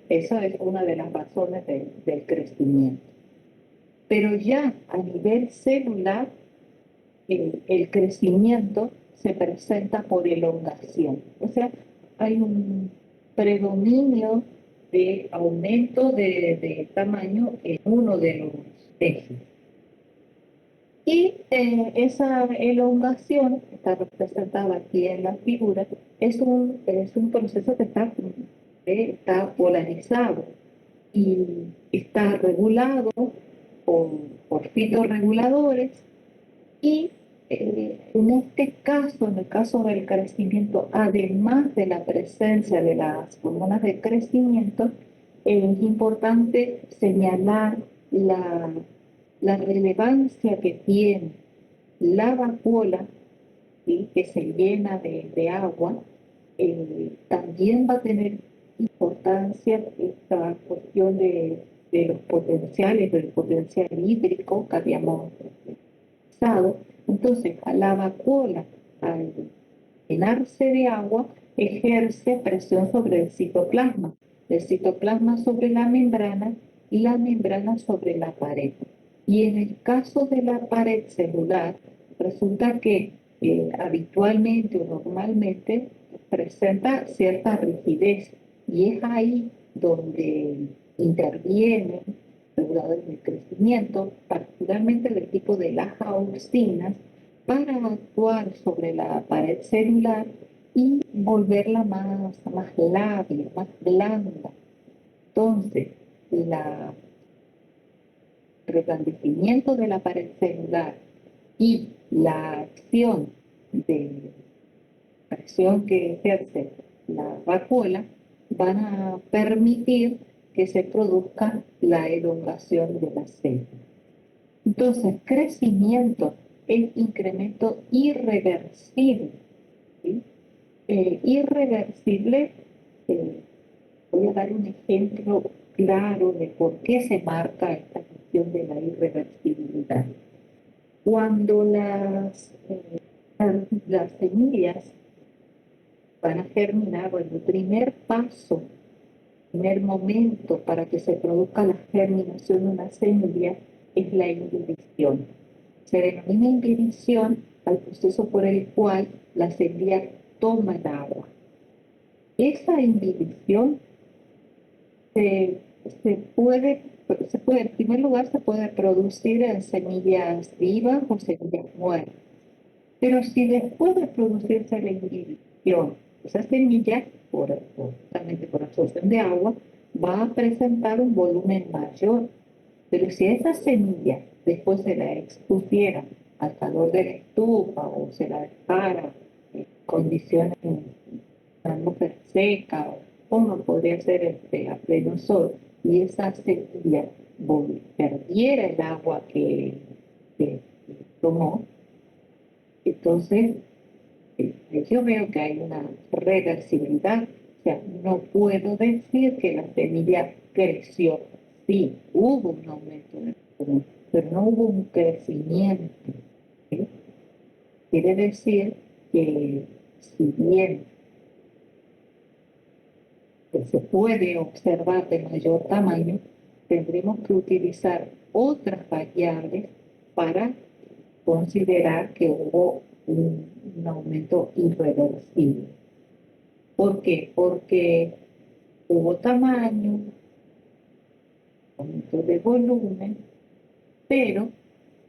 Esa es una de las razones del crecimiento. Pero ya a nivel celular, el crecimiento se presenta por elongación. O sea, hay un predominio de aumento de tamaño en uno de los ejes. Y esa elongación, está representada aquí en la figura, es un proceso que está polarizado y está regulado por, por fitorreguladores y en este caso, en el caso del crecimiento, además de la presencia de las hormonas de crecimiento, es importante señalar la, la relevancia que tiene la vacuola, ¿sí? Que se llena de agua. También va a tener importancia esta cuestión de los potenciales, del potencial hídrico que habíamos usado. Entonces, a la vacuola, al llenarse de agua, ejerce presión sobre el citoplasma sobre la membrana y la membrana sobre la pared. Y en el caso de la pared celular, resulta que habitualmente o normalmente presenta cierta rigidez y es ahí donde intervienen reguladores del crecimiento, particularmente del tipo de las auxinas, para actuar sobre la pared celular y volverla más lábil, más blanda. Entonces, el reblandecimiento de la pared celular y la acción de presión que ejerce la vacuola van a permitir que se produzca la elongación de la célula. Entonces, crecimiento es incremento irreversible. ¿Sí? Irreversible, eh, voy a dar un ejemplo claro de por qué se marca esta cuestión de la irreversibilidad. Cuando las semillas van a germinar, bueno, el primer paso, primer momento para que se produzca la germinación de una semilla es la inhibición. Se denomina inhibición al proceso por el cual la semilla toma el agua. Esa inhibición se, en primer lugar, se puede producir en semillas vivas o semillas muertas. Pero si después de producirse la inhibición, esa semilla, justamente por absorción de agua, va a presentar un volumen mayor. Pero si esa semilla después se la expusiera al calor de la estufa o se la dejara en condiciones de atmósfera seca o como podría ser a pleno sol, y esa semilla perdiera el agua que tomó, entonces yo veo que hay una reversibilidad. O sea, no puedo decir que la semilla creció. Sí, hubo un aumento de volumen, pero no hubo un crecimiento. ¿Sí? Quiere decir que si bien se puede observar de mayor tamaño, tendremos que utilizar otras variables para considerar que hubo un aumento irreversible. ¿Por qué? Porque hubo tamaño, aumento de volumen, pero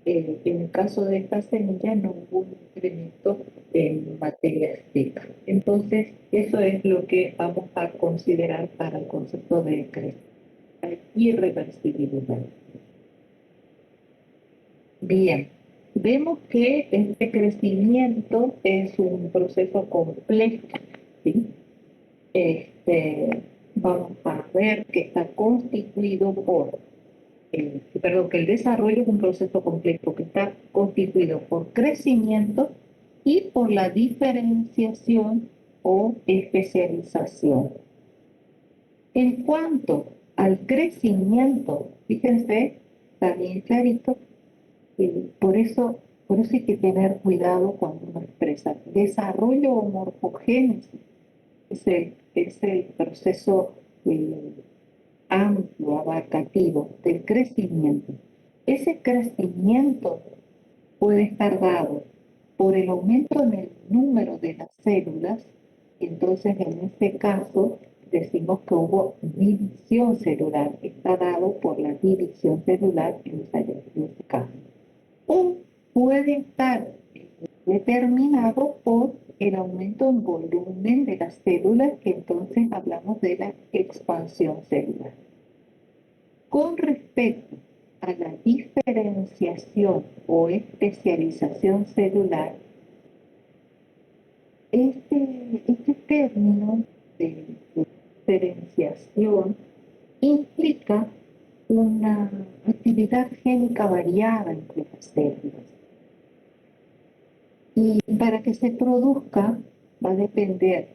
en el caso de esta semilla no hubo un incremento en materia seca. Entonces, eso es lo que vamos a considerar para el concepto de irreversibilidad. Bien, vemos que este crecimiento es un proceso complejo, ¿sí? Vamos a ver que está constituido perdón, que el desarrollo es un proceso complejo que está constituido por crecimiento y por la diferenciación o especialización. En cuanto al crecimiento, fíjense, está bien clarito, por eso hay que tener cuidado cuando uno expresa desarrollo o morfogénesis. Es el proceso amplio, abarcativo del crecimiento, ese crecimiento puede estar dado por el aumento en el número de las células, y entonces en este caso decimos que hubo división celular, está dado por la división celular en este caso. O puede estar determinado por el aumento en volumen de las células, que entonces hablamos de la expansión celular. Con respecto a la diferenciación o especialización celular, este término de diferenciación implica una actividad génica variada entre las células. Y para que se produzca va a depender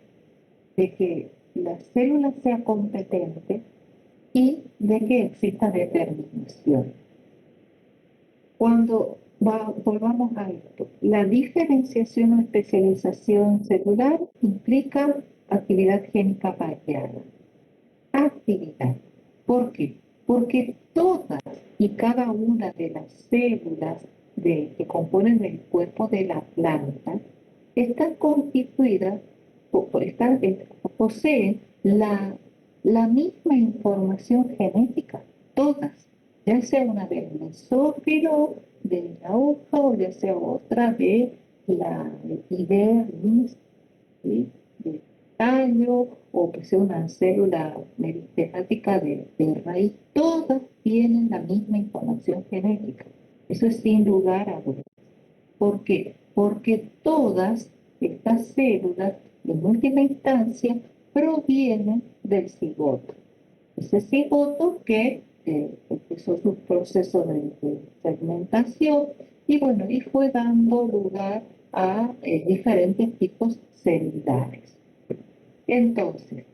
de que la célula sea competente y de que exista determinación. Volvamos a esto, la diferenciación o especialización celular implica actividad génica variada. Actividad. ¿Por qué? Porque todas y cada una de las células que componen el cuerpo de la planta están constituidas, poseen la misma información genética, todas, ya sea una del mesófilo, de la hoja, o ya sea otra de la epidermis, ¿sí? Del tallo, o que sea una célula meristemática de raíz, todas tienen la misma información genética. Eso es sin lugar a dudas. ¿Por qué? Porque todas estas células, en última instancia, provienen del cigoto. Ese cigoto que empezó su proceso de segmentación y bueno, y fue dando lugar a diferentes tipos celulares. Entonces,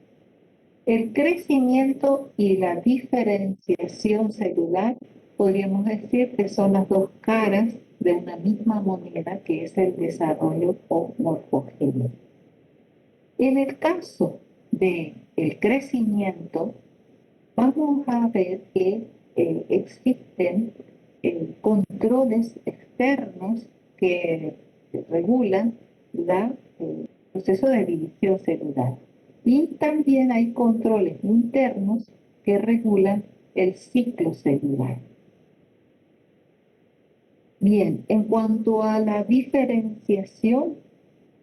el crecimiento y la diferenciación celular, podríamos decir que son las dos caras de una misma moneda, que es el desarrollo o morfogénico. En el caso del crecimiento, vamos a ver que existen controles externos que regulan el proceso de división celular. Y también hay controles internos que regulan el ciclo celular. Bien, en cuanto a la diferenciación,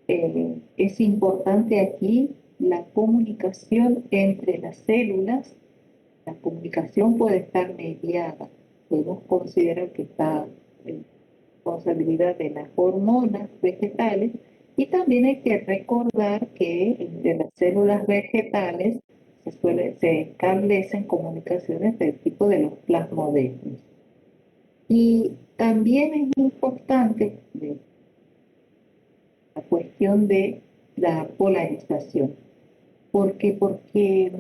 es importante aquí la comunicación entre las células. La comunicación puede estar mediada. Podemos considerar que está en responsabilidad de las hormonas vegetales, y también hay que recordar que entre las células vegetales se establecen comunicaciones del tipo de los plasmodesmos. Y también es importante la cuestión de la polarización. ¿Por qué? Porque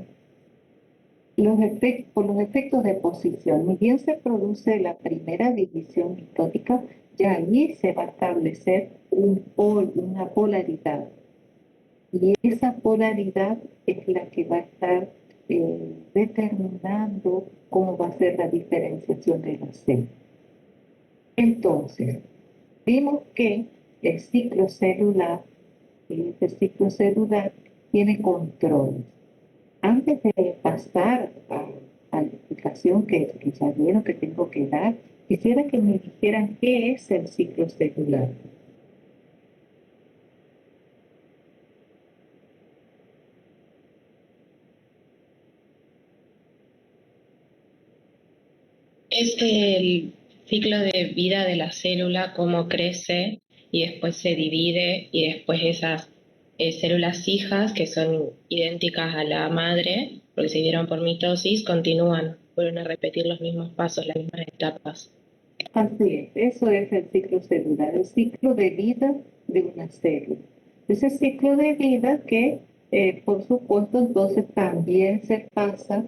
por los efectos de posición, ni bien se produce la primera división mitótica, ya allí se va a establecer una polaridad. Y esa polaridad es la que va a estar determinando cómo va a ser la diferenciación de la célula. Entonces, vimos que el ciclo celular, este ciclo celular tiene controles. Antes de pasar a la explicación que ya vieron que tengo que dar, quisiera que me dijeran qué es el ciclo celular. Es el ciclo de vida de la célula, cómo crece y después se divide y después esas células hijas que son idénticas a la madre, porque se dieron por mitosis, continúan, vuelven a repetir los mismos pasos, las mismas etapas. Así es, eso es el ciclo celular, el ciclo de vida de una célula. Ese ciclo de vida que, por supuesto, entonces también pasa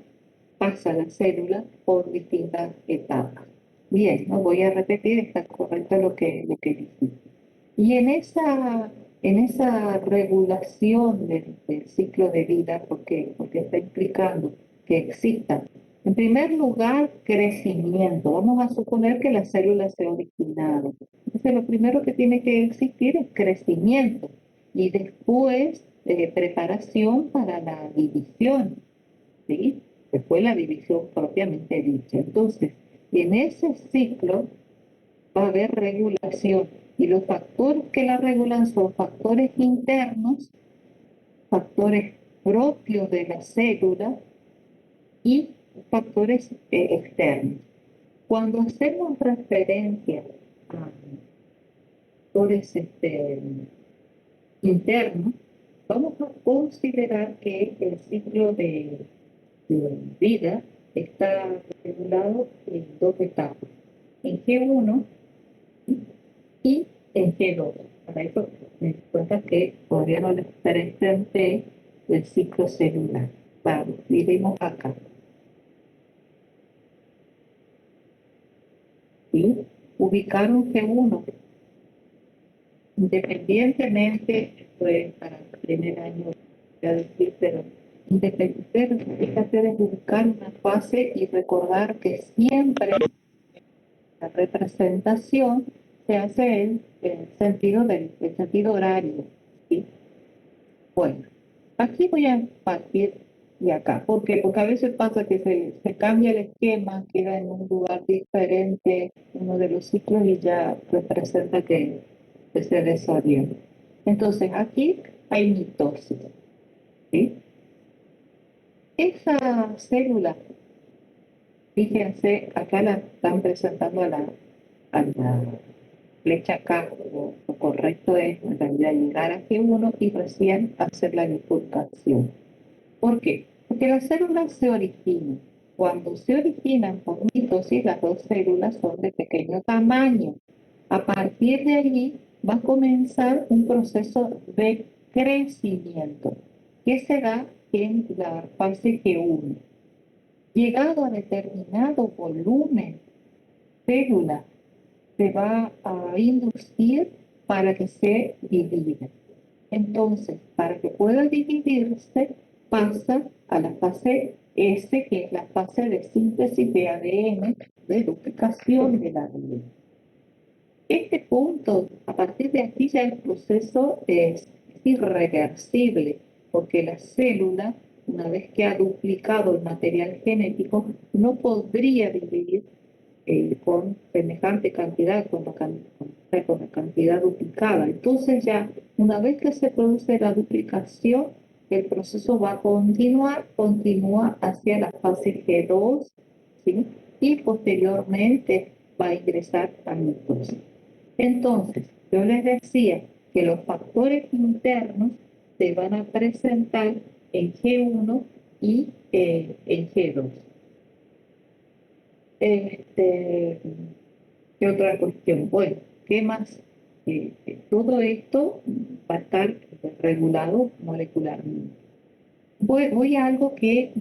la célula por distintas etapas. Bien, no voy a repetir, está correcto lo que dijiste. Y en esa regulación del ciclo de vida, porque está implicando que existan En primer lugar, crecimiento. Vamos a suponer que la célula se ha originado. Entonces, lo primero que tiene que existir es crecimiento y después preparación para la división, ¿sí? Después la división propiamente dicha. Entonces, en ese ciclo va a haber regulación y los factores que la regulan son factores internos, factores propios de la célula y factores externos. Cuando hacemos referencia a factores internos, vamos a considerar que el ciclo de vida está regulado en dos etapas, en G1 y en G2. Para eso me di cuenta que todavía no les presenté el ciclo celular. Vamos, vivimos acá. ¿Sí? Ubicar un G1 independientemente, pues para el primer año, ya decir, pero independientemente de buscar una fase y recordar que siempre la representación se hace en el sentido el sentido horario, ¿sí? Bueno, aquí voy a partir de acá. ¿Por qué? Porque a veces pasa que se cambia el esquema, queda en un lugar diferente uno de los ciclos y ya representa que se desorienta. Entonces, aquí hay mitosis, ¿sí? Esa célula, fíjense, acá la están presentando a la flecha acá, lo correcto es en realidad llegar a G1 y recién hacer la bifurcación. ¿Por qué? Porque las células se originan. Cuando se originan por mitosis, las dos células son de pequeño tamaño. A partir de allí va a comenzar un proceso de crecimiento que se da en la fase G1. Llegado a determinado volumen célula, se va a inducir para que se divida. Entonces, para que pueda dividirse, pasa a la fase S, que es la fase de síntesis de ADN, de duplicación del ADN. Este punto, a partir de aquí ya el proceso es irreversible, porque la célula, una vez que ha duplicado el material genético, no podría dividir con semejante cantidad, con la cantidad duplicada. Entonces ya, una vez que se produce la duplicación, el proceso va a continuar, continúa hacia la fase G2, ¿sí? Y posteriormente va a ingresar a mitosis. Entonces, yo les decía que los factores internos se van a presentar en G1 y en G2. Este, ¿Qué otra cuestión? Bueno, ¿qué más? Todo esto va a estar regulado molecularmente. Voy a algo que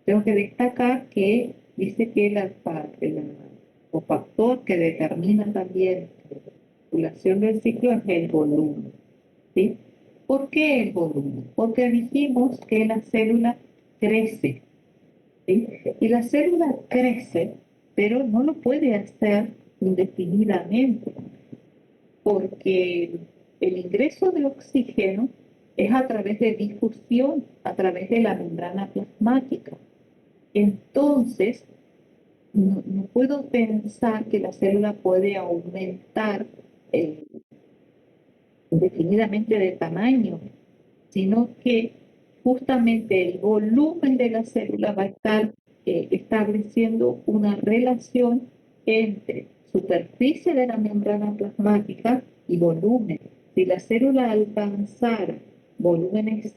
tengo que destacar, que dice que o factor que determina también la regulación del ciclo es el volumen, ¿sí? ¿Por qué el volumen? Porque dijimos que la célula crece, ¿sí? Y la célula crece, pero no lo puede hacer indefinidamente, porque el ingreso de oxígeno es a través de difusión, a través de la membrana plasmática. Entonces, no puedo pensar que la célula puede aumentar eh, indefinidamente de tamaño, sino que justamente el volumen de la célula va a estar estableciendo una relación entre superficie de la membrana plasmática y volumen. Si la célula alcanzara volúmenes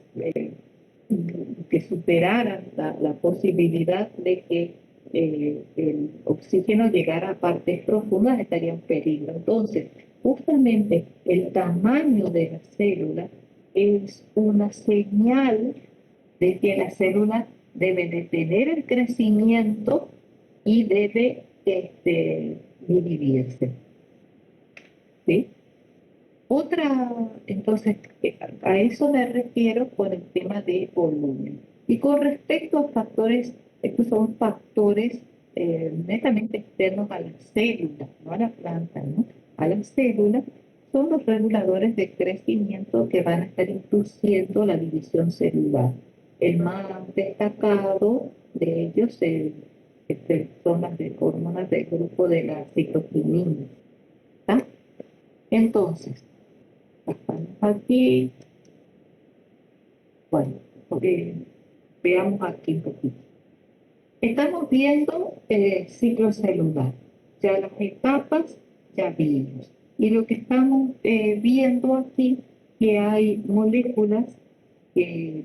que superaran la posibilidad de que el oxígeno llegara a partes profundas, estaría en peligro. Entonces, justamente el tamaño de la célula es una señal de que la célula debe de tener el crecimiento y debe dividirse, ¿sí? Entonces, a eso me refiero con el tema de volumen. Y con respecto a factores estos son factores netamente externos a las células, no a la planta, ¿no? A las células son los reguladores de crecimiento que van a estar induciendo la división celular. El más destacado de ellos son las hormonas del grupo de la citoquinina. ¿Está? Entonces, pasamos aquí. Bueno, veamos aquí un poquito. Estamos viendo el ciclo celular. Ya las etapas ya vimos. Y lo que estamos viendo aquí, que hay moléculas que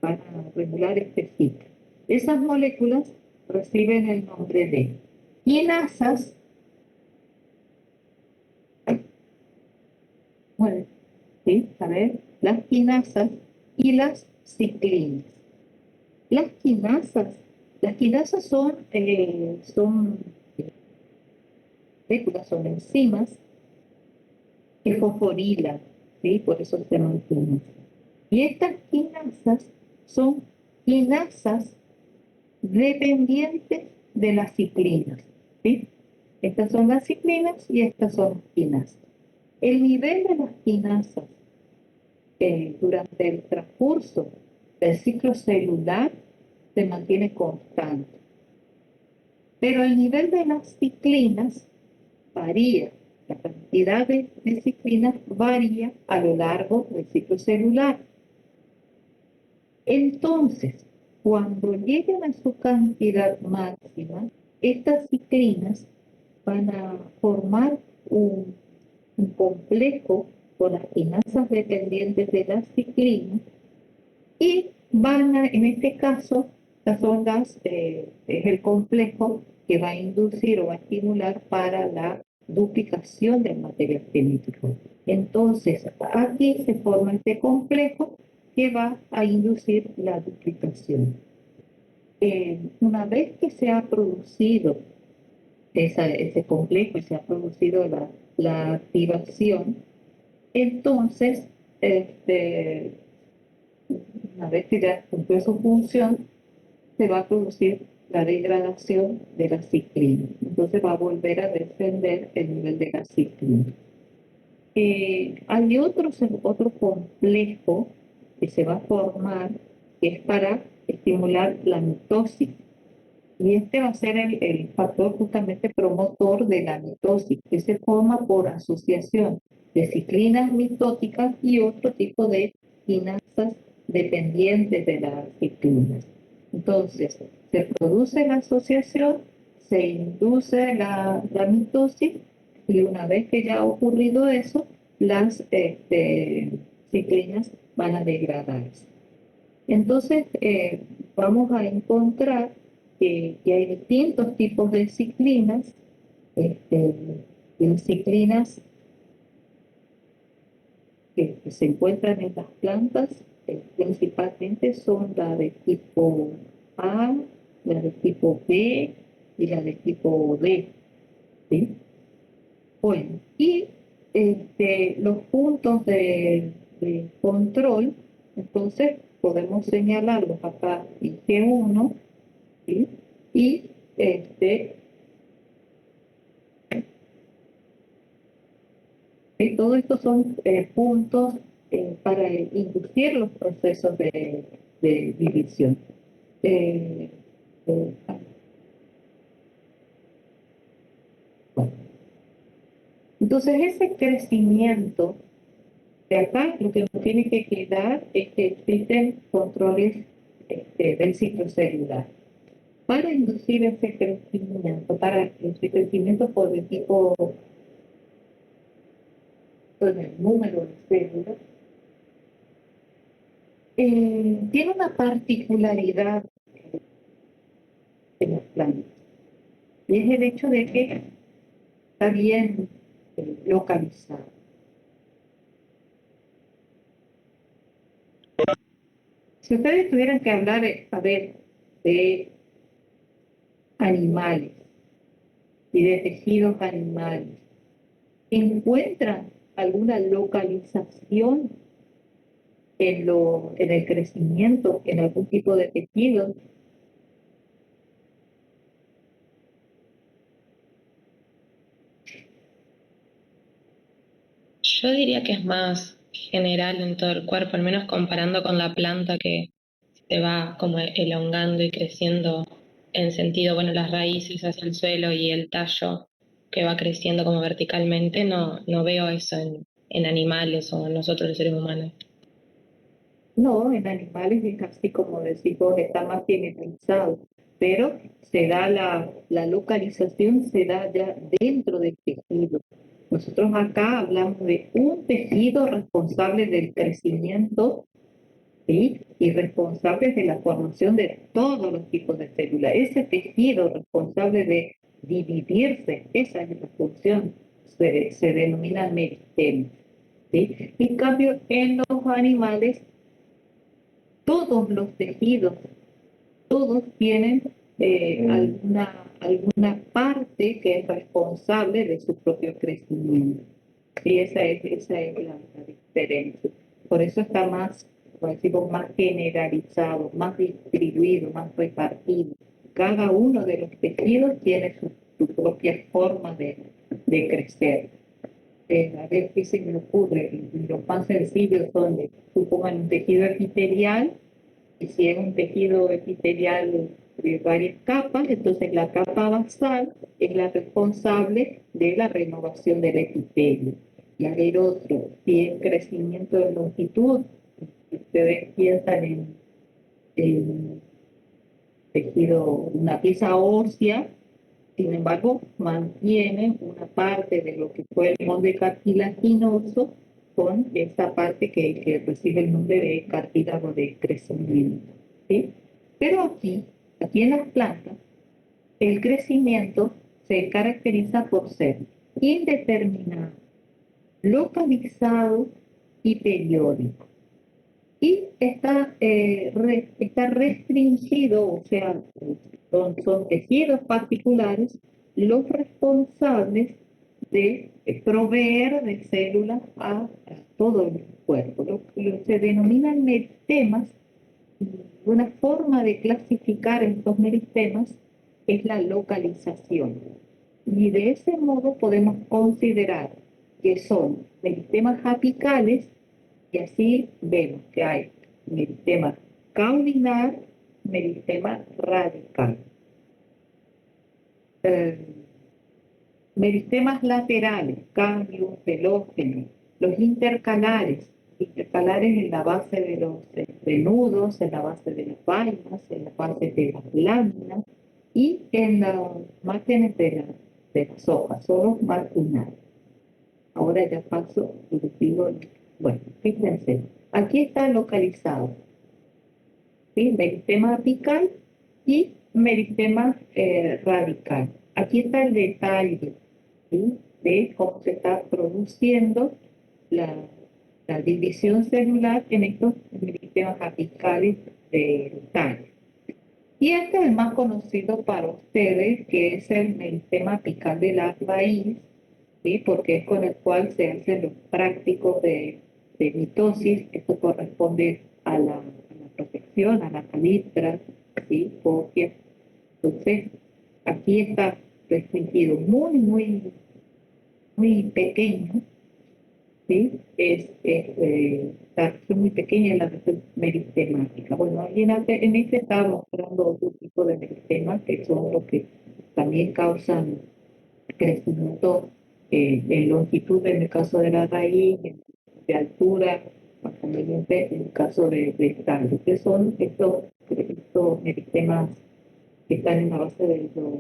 van a regular este ciclo. Esas moléculas reciben el nombre de quinasas. Bueno, ¿sí? A ver, las quinasas y las ciclinas. Las quinasas, las quinasas son moléculas, son enzimas que fosforilan, ¿sí? Por eso se llaman quinasas. Y estas quinasas son quinasas dependientes de las ciclinas, ¿sí? Estas son las ciclinas y estas son las quinasas. El nivel de las quinasas durante el transcurso del ciclo celular se mantiene constante, pero el nivel de las ciclinas varía. La cantidad de ciclinas varía a lo largo del ciclo celular. Entonces, cuando lleguen a su cantidad máxima, estas ciclinas van a formar un complejo con las quinasas dependientes de las ciclinas y van a, en este caso, es el complejo que va a inducir o va a estimular para la duplicación del material genético. Entonces, aquí se forma este complejo que va a inducir la duplicación. Una vez que se ha producido ese complejo y se ha producido la activación, entonces, una vez que ya cumplió su función, se va a producir la degradación de la ciclina. Entonces va a volver a descender el nivel de la ciclina. Hay otro complejo que se va a formar que es para estimular la mitosis. Y este va a ser el factor justamente promotor de la mitosis, que se forma por asociación de ciclinas mitóticas y otro tipo de quinasas dependientes de las ciclinas. Entonces, se produce la asociación, se induce la mitosis y una vez que ya ha ocurrido eso, las ciclinas van a degradarse. Entonces, vamos a encontrar que hay distintos tipos de ciclinas. Las ciclinas que se encuentran en las plantas principalmente son la de tipo A, la de tipo B y la de tipo D, ¿sí? Bueno, y los puntos de control, entonces podemos señalarlos acá en G1, ¿sí? Y todo esto son puntos para inducir los procesos de división. Eh, eh, bueno. Entonces, ese crecimiento de acá, lo que nos tiene que quedar es que existen controles del ciclo celular. Para inducir ese crecimiento, para ese crecimiento por el tipo, con el número de células, tiene una particularidad en las plantas, y es el hecho de que está bien localizado. Si ustedes tuvieran que hablar, a ver, de animales y de tejidos animales, ¿encuentran alguna localización en el crecimiento, en algún tipo de tejido? Yo diría que es más general en todo el cuerpo, al menos comparando con la planta que se va como elongando y creciendo en sentido, bueno, las raíces hacia el suelo y el tallo que va creciendo como verticalmente, no veo eso en animales o en nosotros los seres humanos. No, en animales es casi como decís vos, está más generalizado, pero se da la localización, se da ya dentro del tejido. Nosotros acá hablamos de un tejido responsable del crecimiento, ¿sí? Y responsable de la formación de todos los tipos de células. Ese tejido responsable de dividirse, esa es la función, se denomina meristema, ¿sí? En cambio, en los animales, todos los tejidos, todos tienen alguna parte que es responsable de su propio crecimiento. Y esa es la diferencia. Por eso está más, como decimos, más generalizado, más distribuido, más repartido. Cada uno de los tejidos tiene su propia forma de crecer. A ver qué se me ocurre. Los más sencillos son, supongan, un tejido epitelial, y si es un tejido epitelial de varias capas, entonces la capa basal es la responsable de la renovación del epitelio. Y a ver otro, si es crecimiento de longitud, si ustedes piensan en tejido, una pieza ósea, sin embargo, mantiene una parte de lo que fue el molde cartilaginoso con esta parte que recibe el nombre de cartílago de crecimiento, ¿sí? Pero aquí en las plantas, el crecimiento se caracteriza por ser indeterminado, localizado y periódico. Y está restringido, o sea, son tejidos particulares los responsables de proveer de células a todo el cuerpo. Lo se denominan meristemas. Una forma de clasificar estos meristemas es la localización. Y de ese modo podemos considerar que son meristemas apicales, y así vemos que hay meristema caulinar, meristema radical. Eh, Meristemas laterales, cambios, velógenos, los intercalares en la base de los nudos, en la base de las vainas, en la base de las láminas y en los márgenes de las hojas, son los marginales. Ahora ya paso y les digo, bueno, fíjense, aquí está localizado, ¿sí? Meristema apical y meristema radical. Aquí está el detalle, ¿sí? De cómo se está produciendo la, la división celular en estos meristemas apicales de tallo. Y este es el más conocido para ustedes, que es el meristema apical de la raíz, ¿sí? Porque es con el cual se hacen los prácticos de mitosis. Esto corresponde a la protección, a la palestra, ¿sí? Copia. Entonces, aquí está restringido muy pequeño, ¿sí? Está muy pequeña la región meristemática. Bueno, aquí en este está mostrando otro tipo de meristemas que son los que también causan crecimiento en longitud en el caso de la raíz, de altura, más conveniente en el caso de tallo, que son estos meristemas que están en la base de los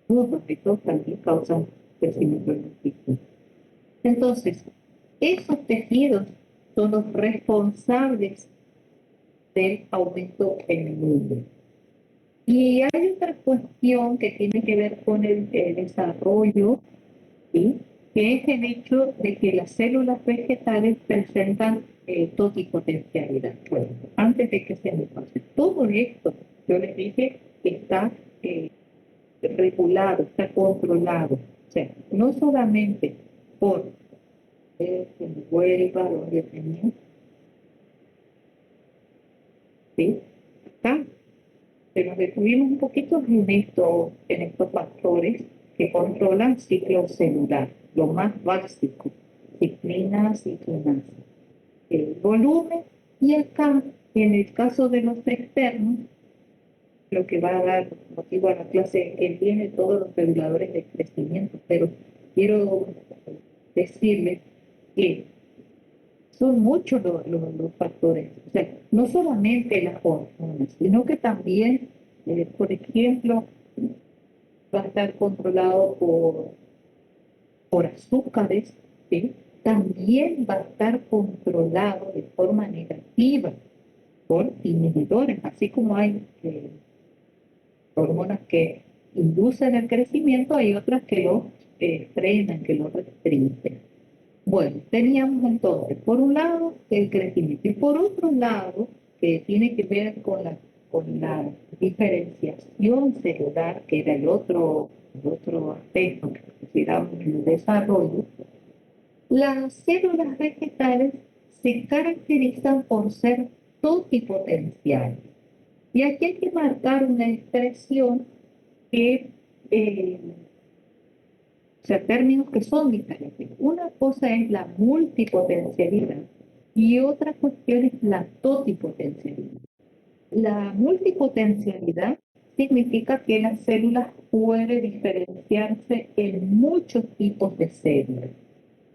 nudos, estos también causan crecimiento en longitud. Entonces, esos tejidos son los responsables del aumento en el número. Y hay otra cuestión que tiene que ver con el desarrollo, ¿sí? Que es el hecho de que las células vegetales presentan totipotencialidad. Bueno, antes de que se me pase, todo esto, yo les dije que está regulado, está controlado. O sea, no solamente por que me vuelva donde tenía, ¿sí? Acá, pero nos detuvimos un poquito en estos factores que controlan ciclo celular, lo más básico, ciclinas y quinasas. El volumen y acá, en el caso de los externos, lo que va a dar motivo a la clase, él tiene todos los reguladores de crecimiento, pero quiero decirles que son muchos los factores, o sea, no solamente las hormonas, sino que también, por ejemplo, va a estar controlado por azúcares, ¿sí? También va a estar controlado de forma negativa por inhibidores, así como hay hormonas que inducen el crecimiento, hay otras que lo frenan, que lo restringen. Bueno, teníamos entonces, por un lado, el crecimiento y por otro lado, que tiene que ver con la diferenciación celular, que era el otro aspecto que consideramos en el desarrollo, las células vegetales se caracterizan por ser totipotenciales. Y aquí hay que marcar una expresión que, o sea, términos que son diferentes. Una cosa es la multipotencialidad y otra cuestión es la totipotencialidad. La multipotencialidad significa que la célula puede diferenciarse en muchos tipos de células.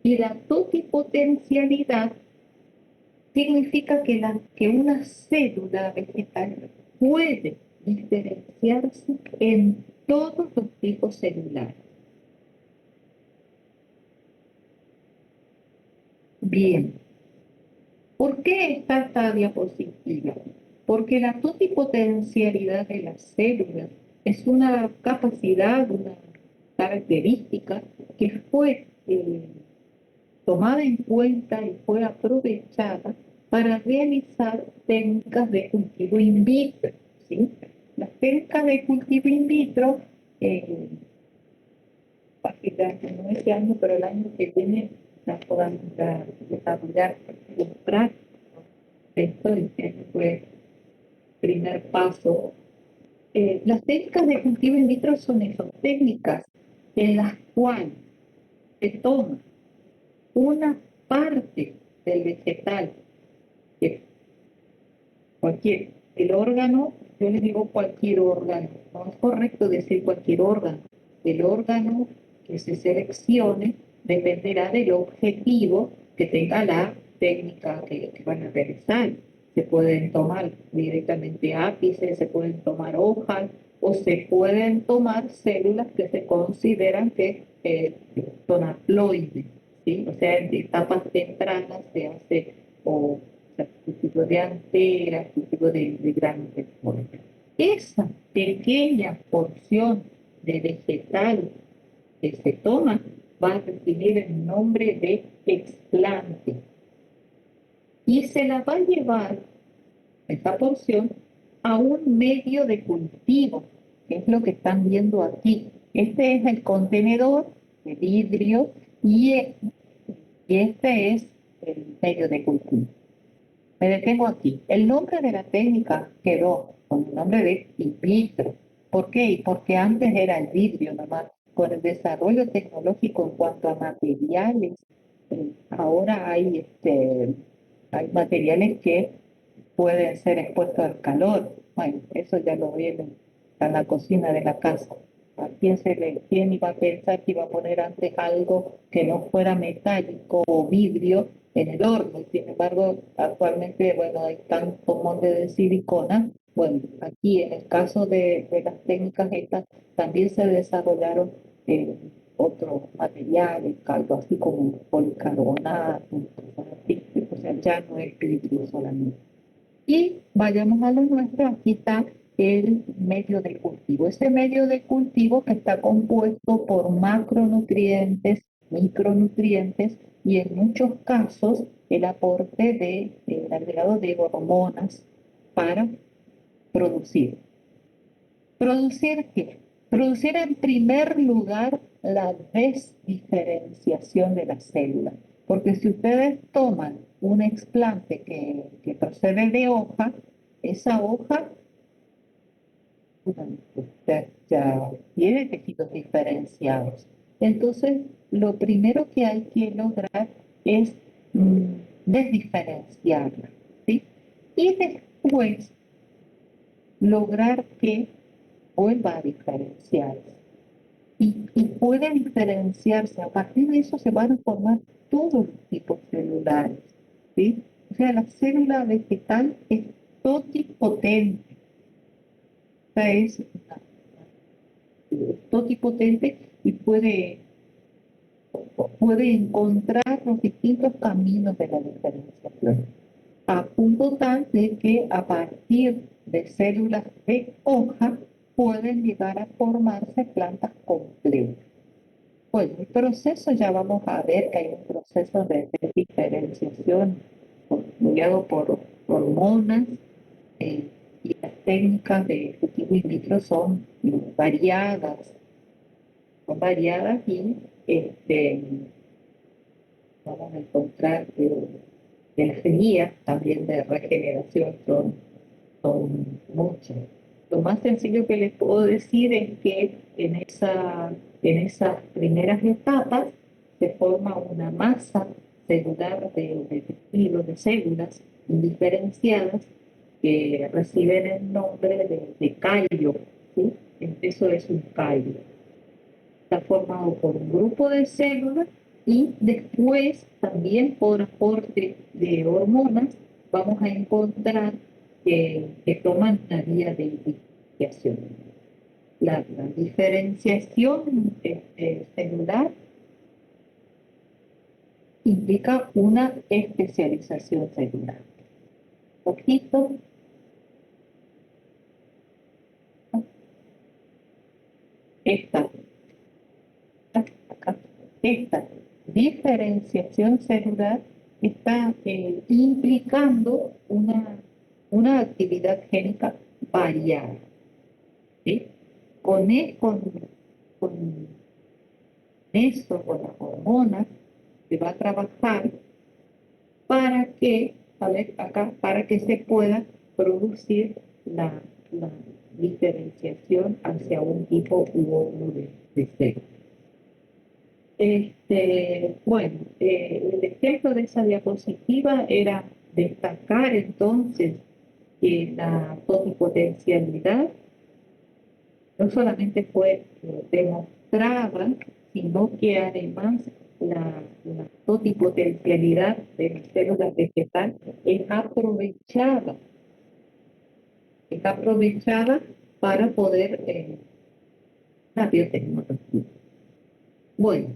Y la totipotencialidad significa que una célula vegetal puede diferenciarse en todos los tipos celulares. Bien, ¿por qué está esta diapositiva? Porque la totipotencialidad de las células es una capacidad, una característica que fue tomada en cuenta y fue aprovechada para realizar técnicas de cultivo in vitro, ¿sí? Las técnicas de cultivo in vitro, no este año, pero el año que viene, las podamos desarrollar en práctica. Esto fue el primer paso. Las técnicas de cultivo in vitro son esas técnicas en las cuales se toma una parte del vegetal, que cualquier, el órgano, yo les digo cualquier órgano, no es correcto decir cualquier órgano, el órgano que se seleccione dependerá del objetivo que tenga la técnica que van a realizar. Se pueden tomar directamente ápices, se pueden tomar hojas o se pueden tomar células que se consideran que son haploides, ¿sí? O sea, en etapas tempranas se hace o sea, cultivo de anteras, cultivo de granos de pollo. Esa pequeña porción de vegetal que se toma va a recibir el nombre de explante y se la va a llevar, esta porción, a un medio de cultivo, que es lo que están viendo aquí. Este es el contenedor de vidrio y este es el medio de cultivo. Me detengo aquí. El nombre de la técnica quedó con el nombre de in vitro. ¿Por qué? Porque antes era el vidrio nomás. Con el desarrollo tecnológico en cuanto a materiales, ahora hay materiales que pueden ser expuestos al calor. Bueno, eso ya lo vienen en la cocina de la casa. ¿Quién iba a pensar que iba a poner antes algo que no fuera metálico o vidrio en el horno? Y sin embargo, actualmente, bueno, hay tantos moldes de silicona. Bueno, aquí en el caso de las técnicas estas, también se desarrollaron eh, otros materiales, algo así como policarbonato, cosas así. O sea, ya no es vidrio solamente. Y vayamos a lo nuestro, aquí está el medio de cultivo. Ese medio de cultivo que está compuesto por macronutrientes, micronutrientes y en muchos casos el aporte el agregado de hormonas para producir. ¿Producir qué? Producir en primer lugar la desdiferenciación de las células. Porque si ustedes toman un explante que procede de hoja, esa hoja ya tiene tejidos diferenciados. Entonces, lo primero que hay que lograr es desdiferenciarla, ¿sí? Y después lograr que vuelva a diferenciarse. Y puede diferenciarse. A partir de eso se van a formar todos los tipos celulares, ¿sí? O sea, la célula vegetal es totipotente. Esta es totipotente y puede encontrar los distintos caminos de la diferenciación, a punto tal de que a partir de células de hoja pueden llegar a formarse plantas completas. Bueno, el proceso ya vamos a ver que hay un proceso de diferenciación mediado por hormonas, eh, y las técnicas de cultivo in vitro son variadas y vamos a encontrar que las guías también de regeneración son muchas. Lo más sencillo que les puedo decir es que en esas primeras etapas se forma una masa celular de tejidos, de células indiferenciadas que reciben el nombre de callo, ¿sí? Eso es un callo. Está formado por un grupo de células y después también por aporte de hormonas vamos a encontrar que toman la vía de diferenciación. La diferenciación celular implica una especialización celular. Poquito, esta, acá, esta diferenciación celular está implicando una actividad génica variada, ¿sí? Con eso, con las hormonas, se va a trabajar para que, a ver, acá, para que se pueda producir la diferenciación hacia un tipo u otro de célula. Bueno, el ejemplo de esa diapositiva era destacar entonces que la totipotencialidad no solamente fue demostrada, sino que además la totipotencialidad de las células vegetales es aprovechada para poder la biotecnología. Bueno,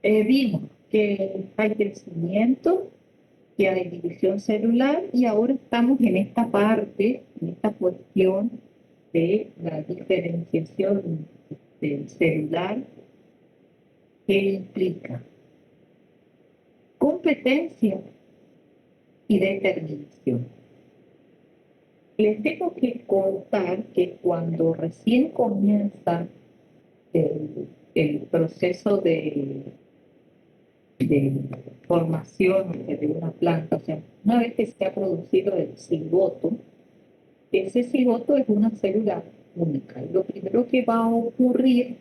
vimos que hay crecimiento, que hay división celular y ahora estamos en esta parte, en esta cuestión de la diferenciación del celular que implica competencia y determinación. Les tengo que contar que cuando recién comienza el proceso de formación de una planta, o sea, una vez que se ha producido el cigoto, ese cigoto es una célula única. Y lo primero que va a ocurrir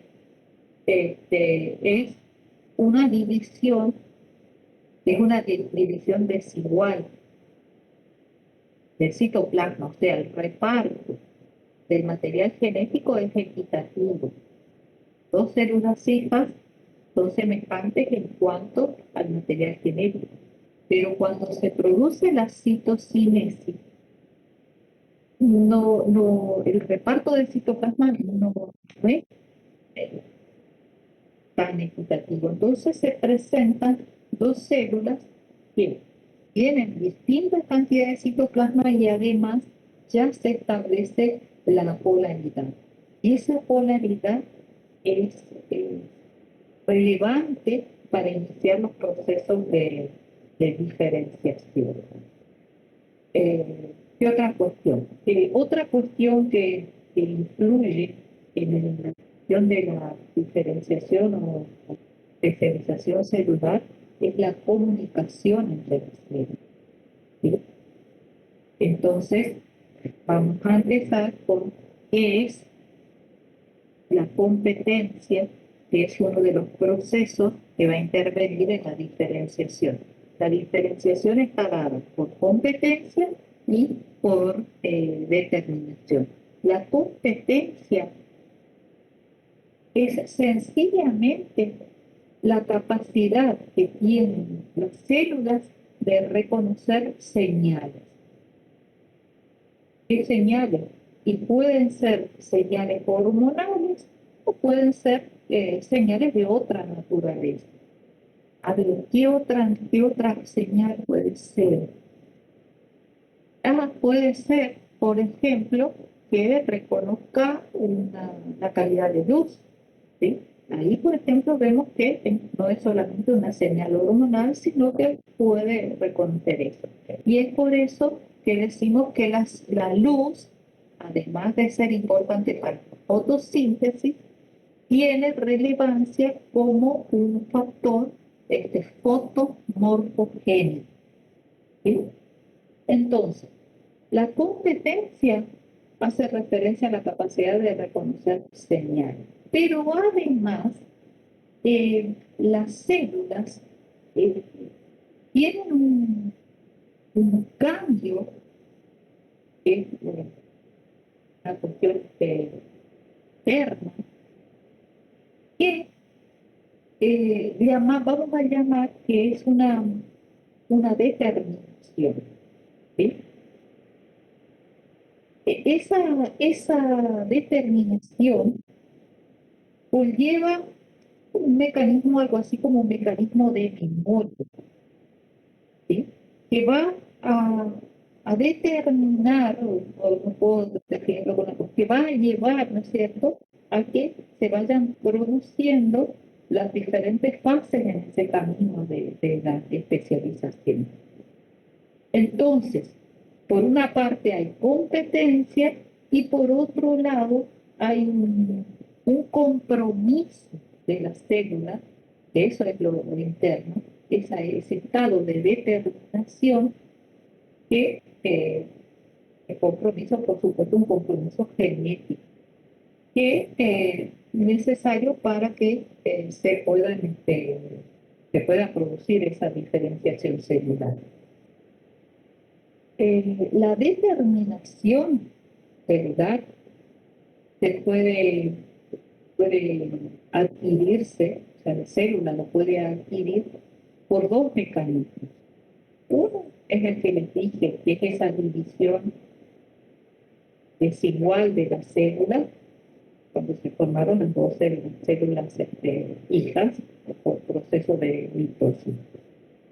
es una división, división desigual del citoplasma, o sea, el reparto del material genético es equitativo. Dos células hijas son semejantes en cuanto al material genético, pero cuando se produce la citocinesis, el reparto del citoplasma no es tan equitativo. Entonces se presentan dos células que tienen distintas cantidades de citoplasma y además ya se establece la polaridad. Y esa polaridad es relevante para iniciar los procesos de diferenciación. ¿Qué otra cuestión? Otra cuestión que influye en la cuestión de la diferenciación o especialización celular es la comunicación entre las células, ¿sí? Entonces, vamos a empezar con qué es la competencia, que es uno de los procesos que va a intervenir en la diferenciación. La diferenciación está dada por competencia y por determinación. La competencia es sencillamente la capacidad que tienen las células de reconocer señales. ¿Qué señales? Y pueden ser señales hormonales o pueden ser señales de otra naturaleza. A ver, qué otra señal puede ser? Puede ser, por ejemplo, que reconozca la calidad de luz, ¿sí? Ahí, por ejemplo, vemos que no es solamente una señal hormonal, sino que puede reconocer eso. Y es por eso que decimos que la luz, además de ser importante para la fotosíntesis, tiene relevancia como un factor fotomorfogénico, ¿sí? Entonces, la competencia hace referencia a la capacidad de reconocer señales, pero además las células eh, tienen un cambio, que es una cuestión externa, que vamos a llamar que es una determinación, ¿sí? Esa determinación conlleva un mecanismo, algo así como un mecanismo de memoria, ¿sí? Que va a, a determinar, o no puedo definirlo con algo, que va a llevar, ¿no es cierto?, a que se vayan produciendo las diferentes fases en ese camino de la especialización. Entonces, por una parte hay competencia y por otro lado hay un compromiso de las células, que eso es lo interno, ese estado de determinación que el compromiso, por supuesto, un compromiso genético, que es necesario para que se pueda producir esa diferenciación celular. La determinación celular puede adquirirse, o sea, la célula lo puede adquirir por dos mecanismos. Uno es el que les dije, que es esa división desigual de las células, cuando se formaron las dos células hijas por proceso de mitosis.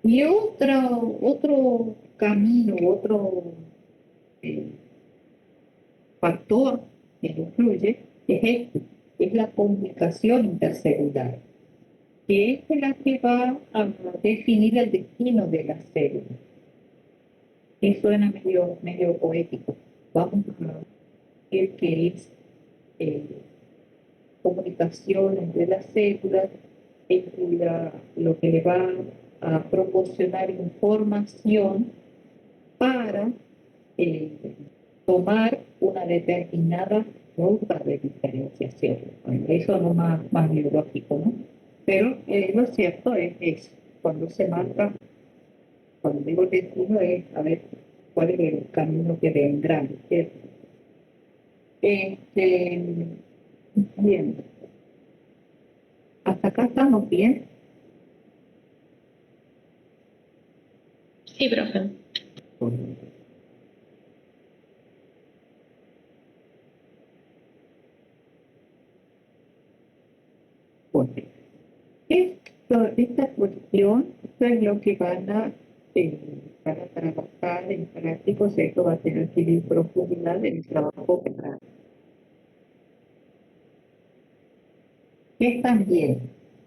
Y otro camino, otro eh, factor que influye es la comunicación intercelular, que es la que va a definir el destino de la célula. Eso suena medio poético. Vamos a ver que es eh, comunicación entre las células, es lo que le va a proporcionar información para eh, tomar una determinada ruta de diferenciación. Bueno, eso no más biológico, ¿no? Pero lo cierto es eso. Cuando se marca, cuando digo destino, es a ver cuál es el camino que vendrá, ¿cierto? Bien, hasta acá estamos bien. Sí, profe. Bueno, esta cuestión es lo que para trabajar en prácticos, esto va a tener que ir profundidad en el trabajo práctico. Que están bien,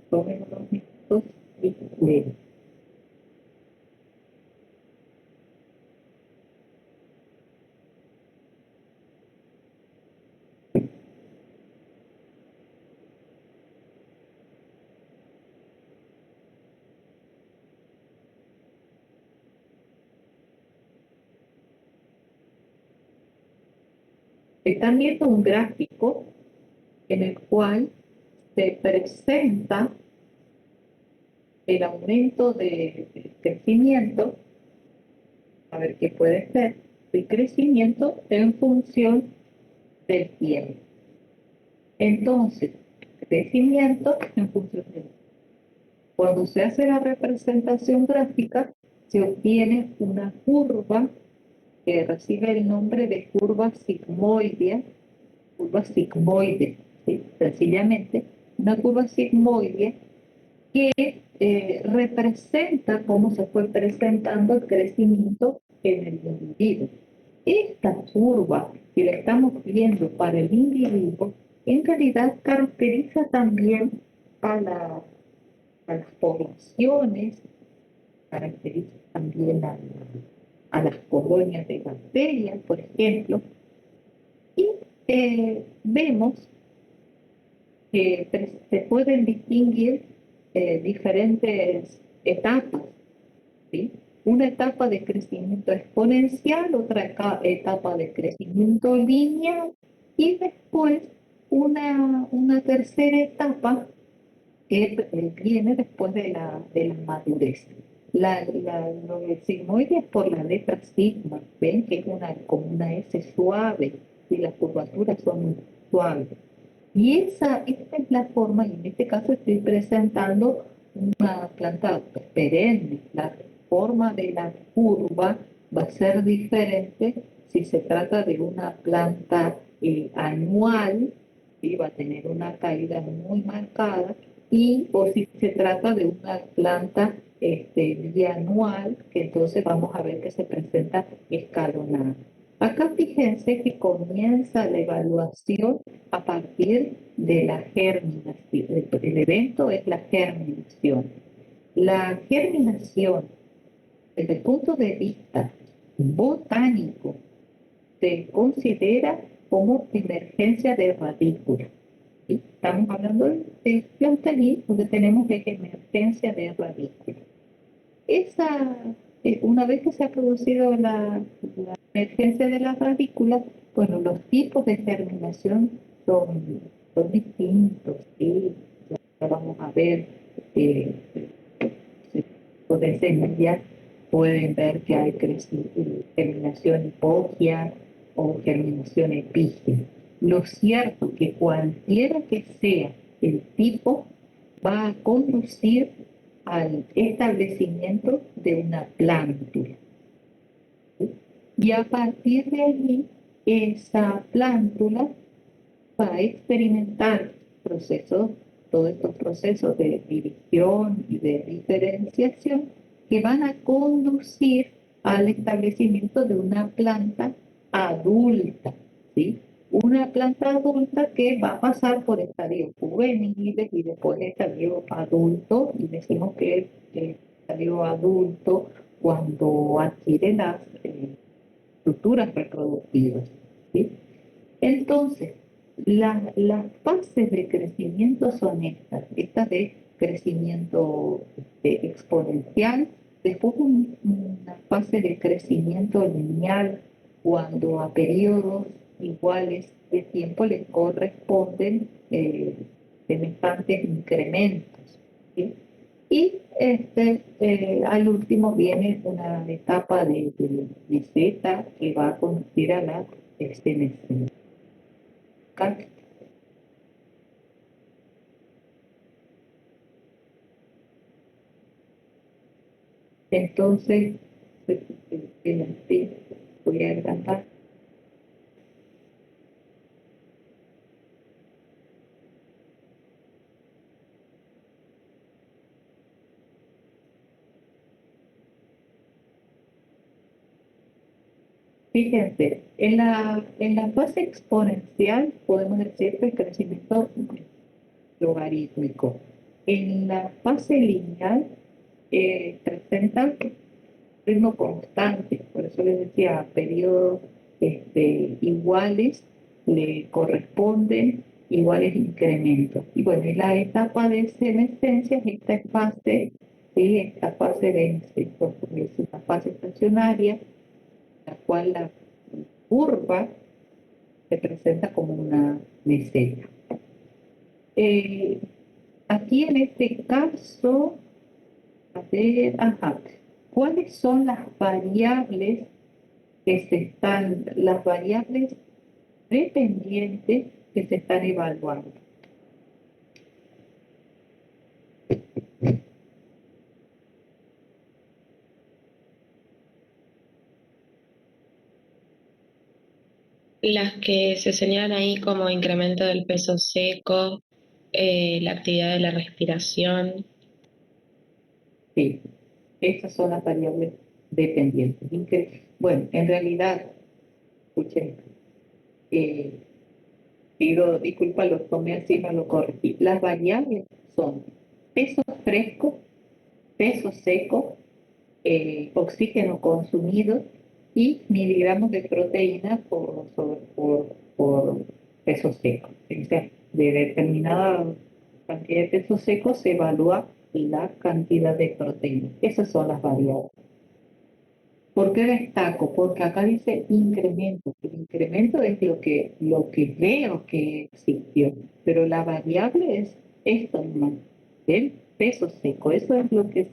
tomen unos minutos y leen. Están viendo un gráfico en el cual se presenta el aumento de crecimiento, a ver qué puede ser, el crecimiento en función del tiempo. Entonces, crecimiento en función del tiempo. Cuando se hace la representación gráfica, se obtiene una curva que recibe el nombre de curva sigmoide, ¿sí? Sencillamente, una curva sigmoide que representa cómo se fue presentando el crecimiento en el individuo. Esta curva que la estamos viendo para el individuo, en realidad caracteriza también a las poblaciones, caracteriza también a las colonias de bacterias, por ejemplo, y vemos que se pueden distinguir diferentes etapas, ¿sí? Una etapa de crecimiento exponencial, otra etapa de crecimiento lineal y después una tercera etapa que viene después de la madurez. Lo del sigmoide es por la letra sigma, ven que es como una S suave y las curvaturas son suaves. Y esta es la forma, y en este caso estoy presentando una planta perenne. La forma de la curva va a ser diferente si se trata de una planta anual, y va a tener una caída muy marcada, o si se trata de una planta bianual, que entonces vamos a ver que se presenta escalonada. Acá fíjense que comienza la evaluación a partir de la germinación. El evento es la germinación. La germinación, desde el punto de vista botánico, se considera como emergencia de radícula. ¿Sí? Estamos hablando de plantaní, donde tenemos emergencia de radícula. Esa, una vez que se ha producido la emergencia de la radícula, bueno, los tipos de germinación son distintos, ¿sí? Ya vamos a ver, eh, de semillas pueden ver que hay germinación hipogia o germinación epígea. Lo cierto que cualquiera que sea el tipo, va a conducir al establecimiento de una plántula. ¿Sí? Y a partir de allí, esa plántula va a experimentar procesos, todos estos procesos de división y de diferenciación que van a conducir al establecimiento de una planta adulta, ¿sí? Una planta adulta que va a pasar por estadios juveniles y después estadio adulto, y decimos que el estadio adulto cuando adquiere las estructuras reproductivas, ¿sí? Entonces, las fases de crecimiento son estas de crecimiento exponencial, después una fase de crecimiento lineal, cuando a periodos iguales de tiempo les corresponden semejantes incrementos, ¿sí? Y al último viene una etapa de meseta que va a conducir a la senescencia. Entonces, voy a agrandar. Fíjense, en la fase exponencial podemos decir que el crecimiento logarítmico. En la fase lineal presenta ritmo constante, por eso les decía, a periodos iguales le corresponden iguales incrementos. Y bueno, en la etapa de senescencia es esta fase, ¿sí? Esta fase es una fase estacionaria, la cual la curva se presenta como una meseta. Aquí en este caso A ver, ajá. ¿Cuáles son las variables dependientes que se están evaluando? Las que se señalan ahí como incremento del peso seco, la actividad de la respiración. Sí, esas son las variables dependientes. Bueno, en realidad, escuchen, eh, pido disculpas, lo tomé así, no lo corregí. Las variables son peso fresco, peso seco, oxígeno consumido y miligramos de proteína por peso seco. O sea, de determinada cantidad de peso seco se evalúa la cantidad de proteína. Esas son las variables. ¿Por qué destaco? Porque acá dice incremento. El incremento es lo que veo que existió, pero la variable es esto nomás, el peso seco. Eso es lo que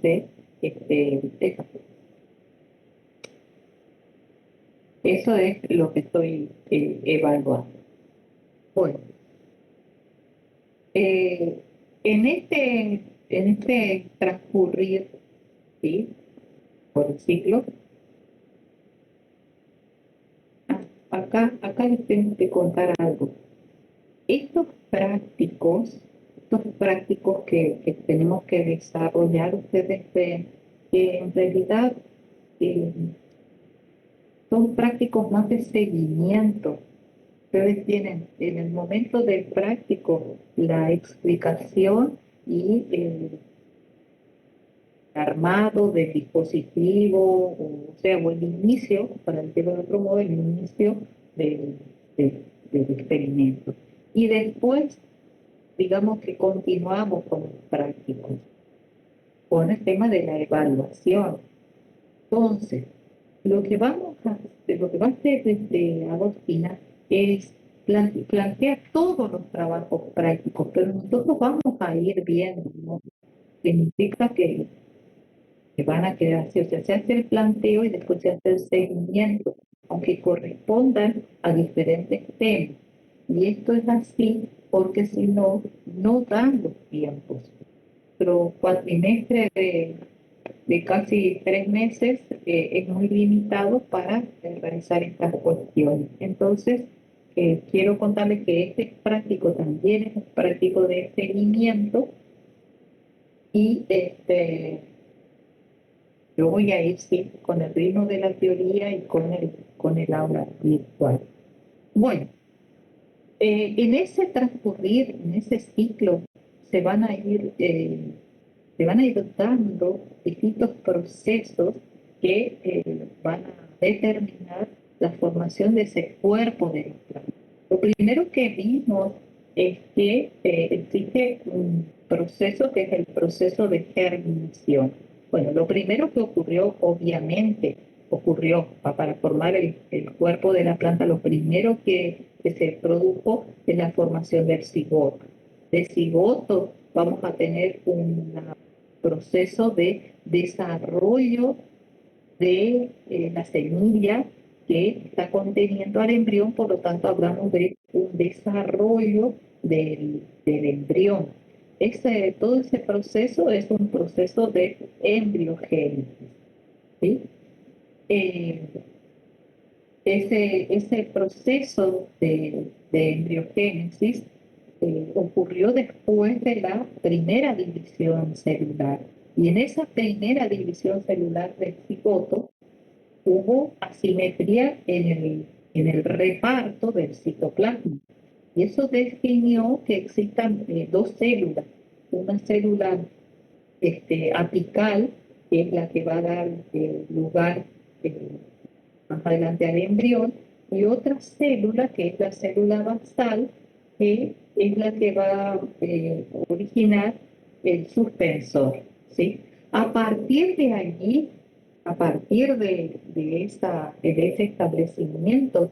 deja. Eso es lo que estoy evaluando. Bueno, eh, en este transcurrir, ¿sí? Por el ciclo, acá les tengo que contar algo. Estos prácticos que tenemos que desarrollar, ustedes ven que en realidad eh, son prácticos más de seguimiento. Ustedes tienen en el momento del práctico la explicación y el armado del dispositivo, o el inicio, para decirlo de otro modo, el inicio del, del- del experimento. Y después, digamos que continuamos con los prácticos, con el tema de la evaluación. Entonces, lo que va a hacer desde Agostina es plantear todos los trabajos prácticos, pero nosotros vamos a ir viendo, ¿no? Significa que van a quedar así, o sea, se hace el planteo y después se hace el seguimiento, aunque correspondan a diferentes temas. Y esto es así porque si no, no dan los tiempos. Pero cuatrimestre de casi 3 meses es muy limitado para realizar estas cuestiones. Entonces, quiero contarles que este práctico también es un práctico de seguimiento y yo voy a ir sí, con el ritmo de la teoría y con el aula virtual. Bueno, en ese transcurrir, en ese ciclo, se van a ir, eh, se van a ir dando distintos procesos que van a determinar la formación de ese cuerpo de la planta. Lo primero que vimos es que existe un proceso que es el proceso de germinación. Bueno, lo primero que ocurrió, obviamente, para formar el cuerpo de la planta, lo primero que se produjo es la formación del cigoto. De cigoto vamos a tener un proceso de desarrollo de la semilla que está conteniendo al embrión, por lo tanto hablamos de un desarrollo del embrión. Todo ese proceso es un proceso de embriogénesis, ¿sí? Eh, ese proceso de embriogénesis ocurrió después de la primera división celular. Y en esa primera división celular del cigoto hubo asimetría en el reparto del citoplasma. Y eso definió que existan dos células. Una célula apical, que es la que va a dar lugar eh, más adelante al embrión, y otra célula, que es la célula basal, que es la que va a originar el suspensor, ¿sí? A partir de allí, a partir de ese establecimiento,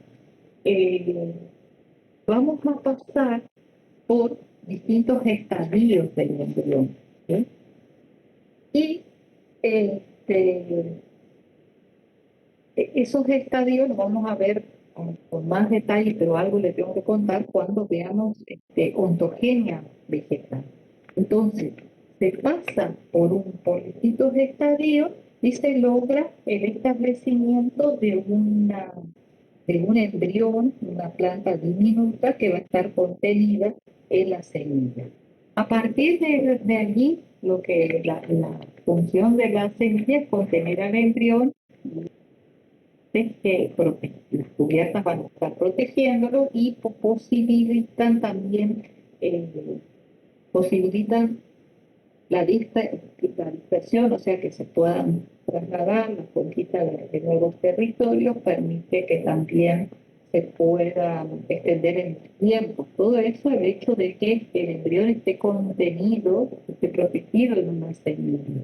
eh, vamos a pasar por distintos estadios del embrión, ¿sí? Y Este, esos estadios los vamos a ver con más detalle, pero algo les tengo que contar cuando veamos ontogenia vegetal. Entonces, se pasa por distintos estadios y se logra el establecimiento de un embrión, una planta diminuta que va a estar contenida en la semilla. A partir de allí, la función de la semilla es contener al embrión, las cubiertas van a estar protegiéndolo y posibilitan también eh, posibilitan la dispersión, o sea que se puedan trasladar, la conquista de nuevos territorios, permite que también se pueda extender en el tiempo. Todo eso, el hecho de que el embrión esté contenido, esté protegido en una semilla.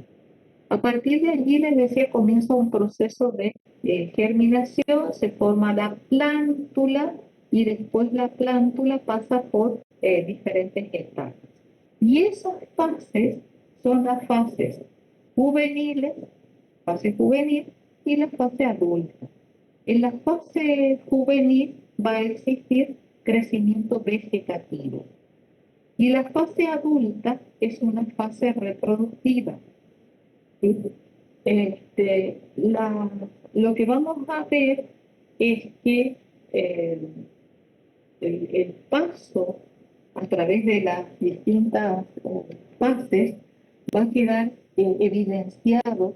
A partir de allí, les decía, comienza un proceso de germinación, se forma la plántula y después la plántula pasa por diferentes etapas. Y esas fases son las fases juveniles, fase juvenil y la fase adulta. En la fase juvenil va a existir crecimiento vegetativo y la fase adulta es una fase reproductiva. ¿Sí? Lo que vamos a ver es que eh, el paso a través de las distintas fases va a quedar evidenciado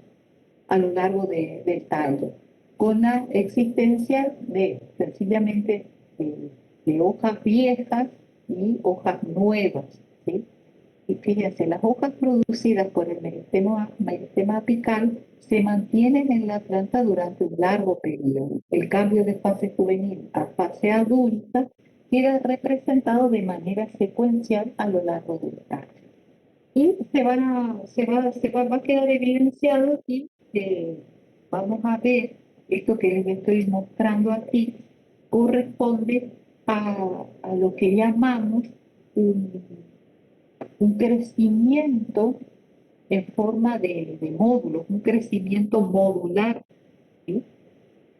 a lo largo del tallo, con la existencia de sencillamente de hojas viejas y hojas nuevas, ¿sí? Y fíjense, las hojas producidas por el meristema apical se mantienen en la planta durante un largo periodo. El cambio de fase juvenil a fase adulta queda representado de manera secuencial a lo largo del tallo. Y va a quedar evidenciado y vamos a ver esto que les estoy mostrando aquí corresponde a lo que llamamos un, un crecimiento en forma de módulos, un crecimiento modular, ¿sí?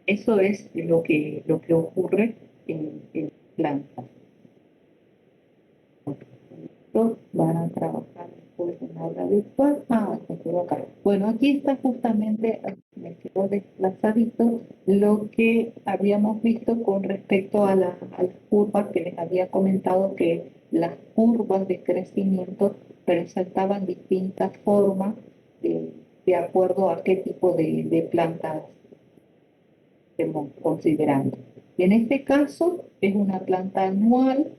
Eso es lo que ocurre en plantas. Van a trabajar después en aula virtual. Ah, me quedo acá. Bueno, aquí está justamente, me quedo desplazadito, lo que habíamos visto con respecto a las curvas que les había comentado, que las curvas de crecimiento presentaban distintas formas de acuerdo a qué tipo de plantas estemos considerando. En este caso es una planta anual.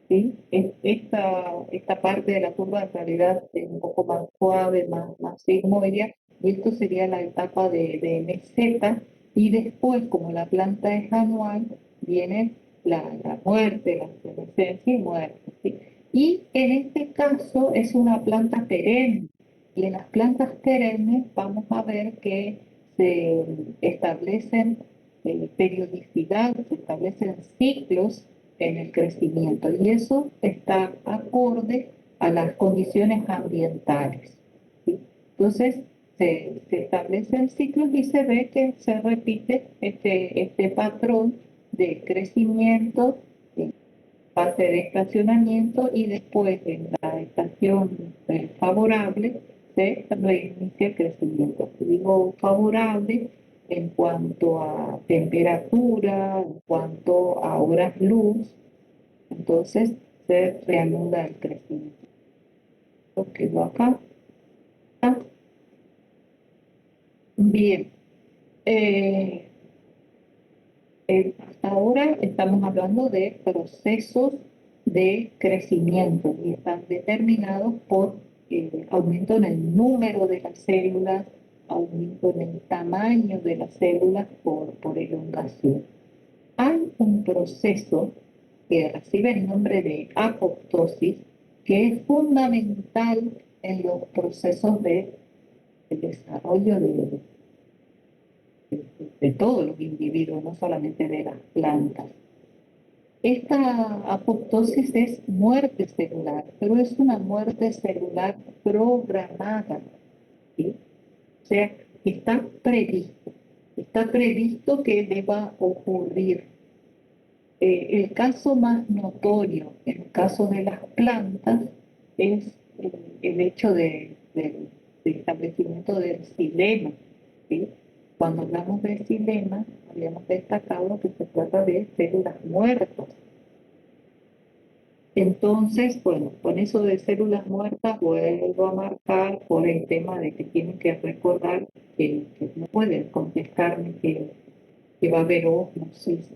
¿Sí? Esta parte de la curva en realidad es un poco más suave, más sigmoidea, y esto sería la etapa de meseta, y después, como la planta es anual, viene la muerte, la senescencia y muerte. ¿Sí? Y en este caso es una planta perenne, y en las plantas perennes vamos a ver que se establecen periodicidad, se establecen ciclos en el crecimiento y eso está acorde a las condiciones ambientales, ¿sí? Entonces se establecen ciclos y se ve que se repite este patrón de crecimiento, fase de estacionamiento y después en la estación favorable se reinicia el crecimiento. Digo favorable en cuanto a temperatura, en cuanto a horas luz, entonces se reanuda el crecimiento. Lo quedó acá. Ah, bien. Eh, Hasta ahora estamos hablando de procesos de crecimiento y están determinados por aumento en el número de las células, aumento en el tamaño de las células por elongación. Hay un proceso que recibe el nombre de apoptosis, que es fundamental en los procesos de desarrollo de todos los individuos, no solamente de las plantas. Esta apoptosis es muerte celular, pero es una muerte celular programada, ¿sí? O sea, está previsto que deba ocurrir. El caso más notorio, en el caso de las plantas, es el hecho del establecimiento del xilema, ¿sí? Cuando hablamos de xilema, habíamos destacado que se trata de células muertas. Entonces, bueno, con eso de células muertas vuelvo a marcar por el tema de que tienen que recordar que no pueden contestarme que va a haber ósmosis,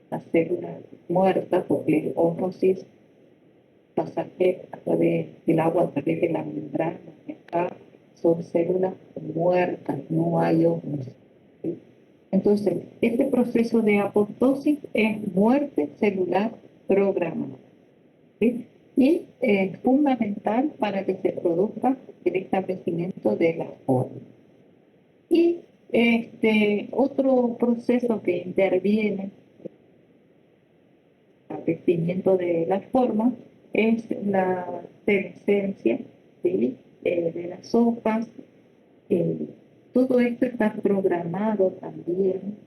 las células muertas, porque ósmosis pasaje a través del agua, a través de la membrana, y acá son células muertas, no hay ósmosis, ¿sí? Entonces, este proceso de apoptosis es muerte celular programada, ¿sí? Y es fundamental para que se produzca el establecimiento de las formas. Y otro proceso que interviene en el establecimiento de las formas es la senescencia, ¿sí? De las hojas. Eh, Todo esto está programado también,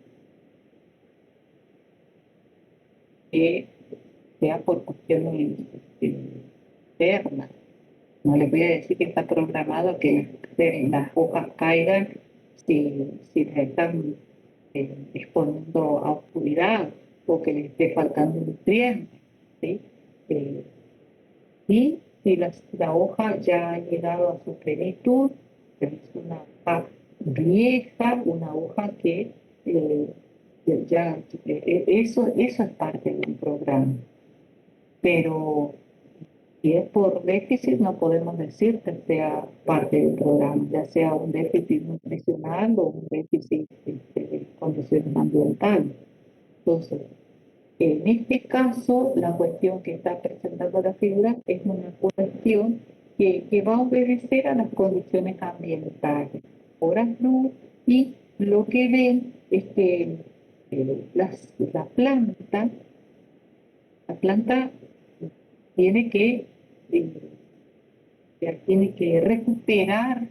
sea por cuestiones externas. No les voy a decir que está programado que las hojas caigan si les están exponiendo a oscuridad o que les esté faltando nutrientes, ¿sí? Eh, y si la hoja ya ha llegado a su plenitud, que es una hoja vieja, una hoja que eh, eso es parte de un programa. Pero si es por déficit, no podemos decir que sea parte del programa, ya sea un déficit nutricional o un déficit de condiciones ambientales. Entonces, en este caso, la cuestión que está presentando la figura es una cuestión que va a obedecer a las condiciones ambientales, horas luz, y lo que ven es que la planta tiene eh, tiene que recuperar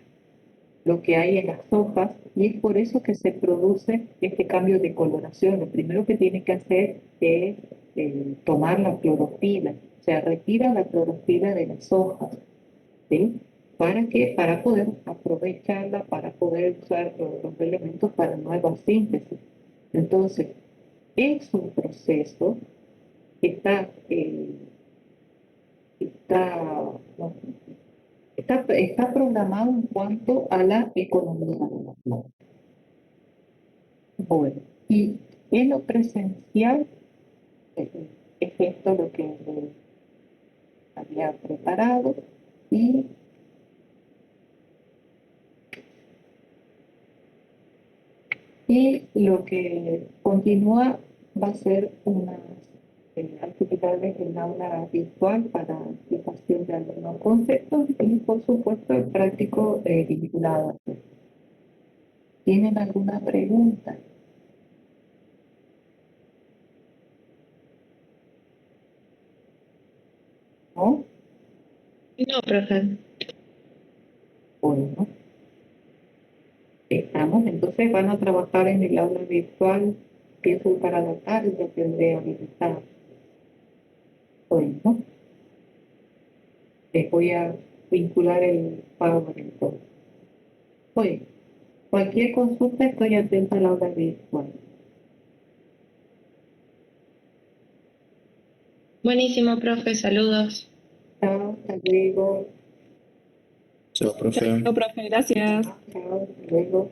lo que hay en las hojas y es por eso que se produce este cambio de coloración. Lo primero que tiene que hacer es tomar la clorofila, o sea, retira la clorofila de las hojas, ¿sí? ¿Para qué? Para poder aprovecharla, para poder usar los elementos para nuevas síntesis. Entonces, es un proceso que no, está programado en cuanto a la economía de la planta. Bueno, y en lo presencial, es esto lo que había preparado y, y lo que continúa va a ser unas actividades en aula virtual para aplicación de algunos conceptos y por supuesto el práctico vinculado. ¿Tienen alguna pregunta? ¿No? No, profe. Bueno, estamos, entonces van a trabajar en el aula virtual, pienso para la tarde, tendré habilitado. Bueno, les voy a vincular el PowerPoint. Bueno, cualquier consulta estoy atenta al aula virtual. Buenísimo, profe. Saludos. Chao, hasta luego. Chao, profe. Chao, profe, gracias. Chao, hasta luego.